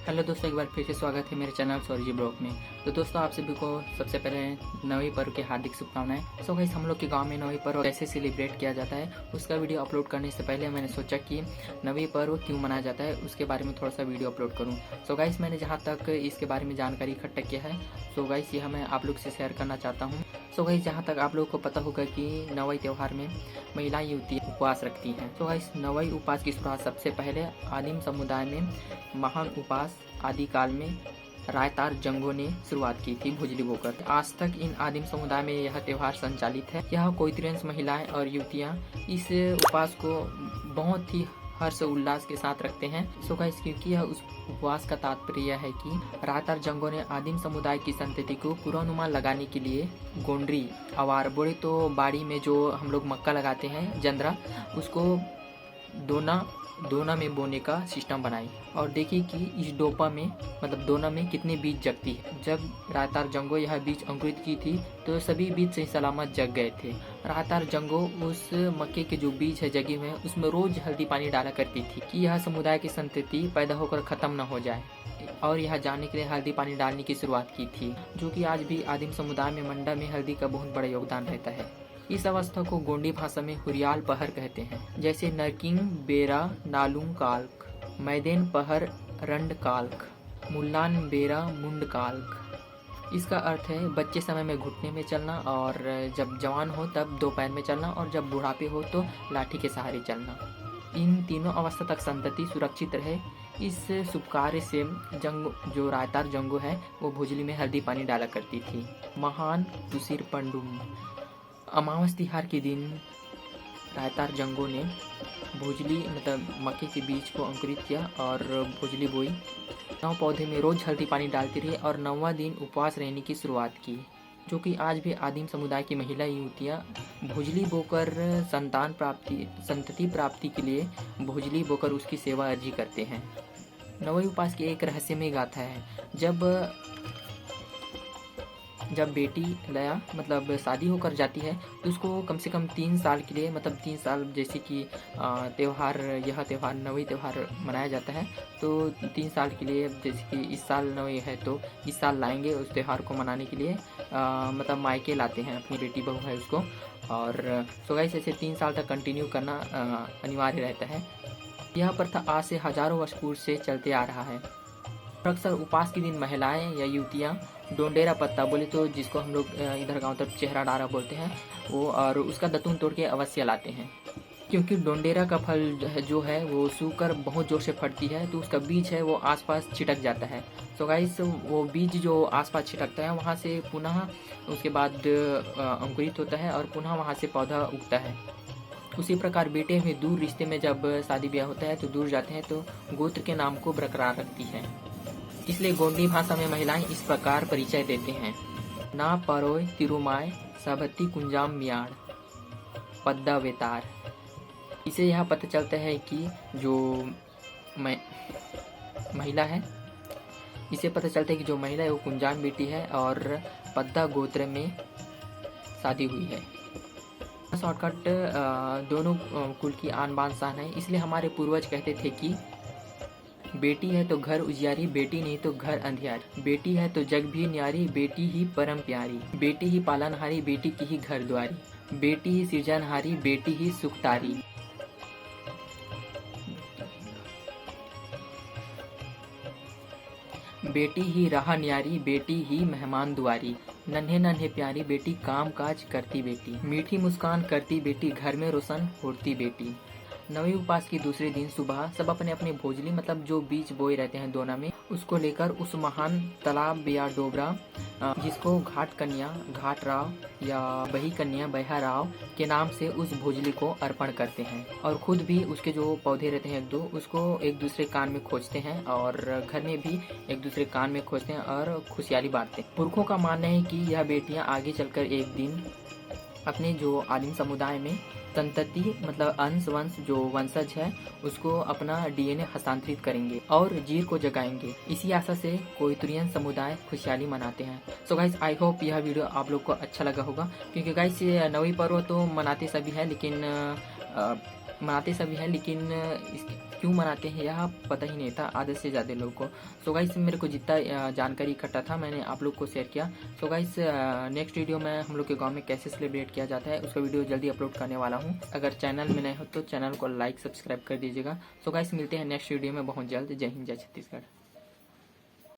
Hello दोस्तों, एक बार फिर से स्वागत है मेरे चैनल सौरजी ब्लॉग में। तो दोस्तों, आप सभी को सबसे पहले नवी पर्व की हार्दिक शुभकामनाएं। सो गाइस, हम लोग के गांव में नवी पर्व कैसे सेलिब्रेट किया जाता है उसका वीडियो अपलोड करने से पहले मैंने सोचा कि नवी पर्व क्यों मनाया जाता है उसके बारे में थोड़ा सा वीडियो अपलोड करूँ। सो गाइस, मैंने जहाँ तक इसके बारे में जानकारी इकट्ठा किया है, सो गाइस यह मैं आप लोग से शेयर करना चाहता हूँ। सो गाइस, जहाँ तक आप लोगों को पता होगा कि नवई त्यौहार में महिलाएं युवती उपवास रखती हैं। तो गाइस, नवई उपवास की शुरुआत सबसे पहले आदिम समुदाय में महान उपवास आदिकाल में रायतार जंगों ने शुरुआत की थी भुजली बोकर। आज तक इन आदिम समुदाय में यह त्यौहार संचालित है। यह कोइत्रियंस महिलाएं और युवतियां इस उपवास को बहुत ही हर्ष उल्लास के साथ रखते हैं। सो गाइस, क्योंकि यह उस उपवास का तात्पर्य है कि रायतार जंगों ने आदिम समुदाय की संतति को पूर्वानुमान लगाने के लिए गोंडरी अवार बोले तो बाड़ी में जो हम लोग मक्का लगाते हैं जंद्रा, उसको दोना में बोने का सिस्टम बनाई और देखी कि इस डोपा में मतलब दोना में कितने बीज जगती है। जब रायतार जंगो यह बीज अंकुरित की थी तो सभी बीज सही सलामत जग गए थे। रायतार जंगो उस मक्के के जो बीज है जगे हुए हैं उसमें रोज हल्दी पानी डाला करती थी कि यह समुदाय की संतति पैदा होकर खत्म न हो जाए, और यह जानने के लिए हल्दी पानी डालने की शुरुआत की थी, जो कि आज भी आदिम समुदाय में मंडा में हल्दी का बहुत बड़ा योगदान रहता है। इस अवस्था को गोंडी भाषा में हुरियाल पहर कहते हैं, जैसे नरकिंग बेरा नालुंग काल्क, मैदेन पहर रंड काल्क, मुल्लान बेरा मुंड काल्क। इसका अर्थ है बच्चे समय में घुटने में चलना, और जब जवान हो तब दो पैर में चलना, और जब बुढ़ापे हो तो लाठी के सहारे चलना। इन तीनों अवस्था तक संतति सुरक्षित रहे, इस शुभ कार्य से जो रायतार जंगो है वो भुजली में हल्दी पानी डाला करती थी। महान तुसिर पंडुम, अमावस तिहार के दिन रायतार जंगों ने भुजली मतलब मक्के के बीज को अंकुरित किया और भुजली बोई। 9 पौधे में रोज हल्दी पानी डालती रही और 9वां दिन उपवास रहने की शुरुआत की, जो कि आज भी आदिम समुदाय की महिला युवतियाँ भुजली बोकर संतति प्राप्ति के लिए भुजली बोकर उसकी सेवा अर्जी करते हैं। नवई उपवास की एक रहस्यमय गाथा है। जब बेटी लया मतलब शादी होकर जाती है तो उसको कम से कम 3 साल के लिए मतलब 3 साल जैसे कि यह त्यौहार नवई त्यौहार मनाया जाता है, तो 3 साल के लिए जैसे कि इस साल नवई है तो इस साल लाएंगे उस त्यौहार को मनाने के लिए मतलब मायके लाते हैं, अपनी बेटी बहू है उसको। और सो गाइस, ऐसे 3 साल तक कंटिन्यू करना अनिवार्य रहता है। यह प्रथा आज से हजारों वर्ष पूर्व से चलते आ रहा है। अक्सर उपवास के दिन महिलाएं या युवतियां डोंडेरा पत्ता बोले तो जिसको हम लोग इधर गांव तरफ चेहरा डारा बोलते हैं वो, और उसका दतून तोड़ के अवश्य लाते हैं, क्योंकि डोंडेरा का फल जो है वो सूखकर बहुत जोर से फटती है तो उसका बीज है वो आसपास छिटक जाता है। तो गाइस, वो बीज जो आसपास छिटकता है वहाँ से पुनः उसके बाद अंकुरित होता है और पुनः वहाँ से पौधा उगता है। उसी प्रकार बेटे में दूर रिश्ते में जब शादी ब्याह होता है तो दूर जाते हैं तो गोत्र के नाम को बरकरार रखती है। इसलिए गोंडी भाषा में महिलाएं इस प्रकार परिचय देते हैं: ना परोय तिरुमाय सबती कुंजाम मियाड़ पद्दा वेतार। इसे यह पता चलता है कि जो महिला है वो कुंजाम बेटी है और पद्दा गोत्र में शादी हुई है। शॉर्टकट दोनों कुल की आन बान शान है। इसलिए हमारे पूर्वज कहते थे कि बेटी है तो घर उजियारी, बेटी नहीं तो घर अंधियारी, बेटी है तो जग भी न्यारी, बेटी ही परम प्यारी, बेटी ही पालनहारी, बेटी की ही घर द्वारी, बेटी ही सृजनहारी, बेटी ही सुखतारी। बेटी ही राह न्यारी, बेटी ही मेहमान दुआरी, नन्हे नन्हे प्यारी, बेटी काम काज करती बेटी, मीठी मुस्कान करती बेटी, घर में रोशन होती बेटी। नवई उपवास की दूसरे दिन सुबह सब अपने अपने भोजली मतलब जो बीज बोए रहते हैं दोना में, उसको लेकर उस महान तालाब या डोबरा जिसको घाट कन्या घाट राव या बही कन्या बहा राव के नाम से उस भोजली को अर्पण करते हैं, और खुद भी उसके जो पौधे रहते हैं 1-2 उसको एक दूसरे कान में खोजते हैं और घर में भी एक दूसरे कान में खोजते हैं और खुशहाली बांटते हैं। पुरखों का मानना है कि यह बेटियां आगे चलकर एक दिन अपने जो आदिम समुदाय में संतति मतलब वंश जो वंशज है उसको अपना DNA हस्तांतरित करेंगे और जीर को जगाएंगे। इसी आशा से कोइत्रियन समुदाय खुशहाली मनाते हैं। सो गाइस, आई होप यह वीडियो आप लोग को अच्छा लगा होगा, क्योंकि गाइस नवई पर्व तो मनाते सभी हैं लेकिन मनाते सभी हैं, लेकिन क्यों मनाते हैं यह पता ही नहीं था आधे से ज़्यादा लोगों को। सो गाइस मेरे को जितना जानकारी इकट्ठा था मैंने आप लोग को शेयर किया। सो गाइस नेक्स्ट वीडियो में हम लोग के गांव में कैसे सेलिब्रेट किया जाता है उसका वीडियो जल्दी अपलोड करने वाला हूं। अगर चैनल में नए हो तो चैनल को लाइक सब्सक्राइब कर दीजिएगा। सो गाइस मिलते हैं नेक्स्ट वीडियो में बहुत जल्द। जय हिंद, जय छत्तीसगढ़।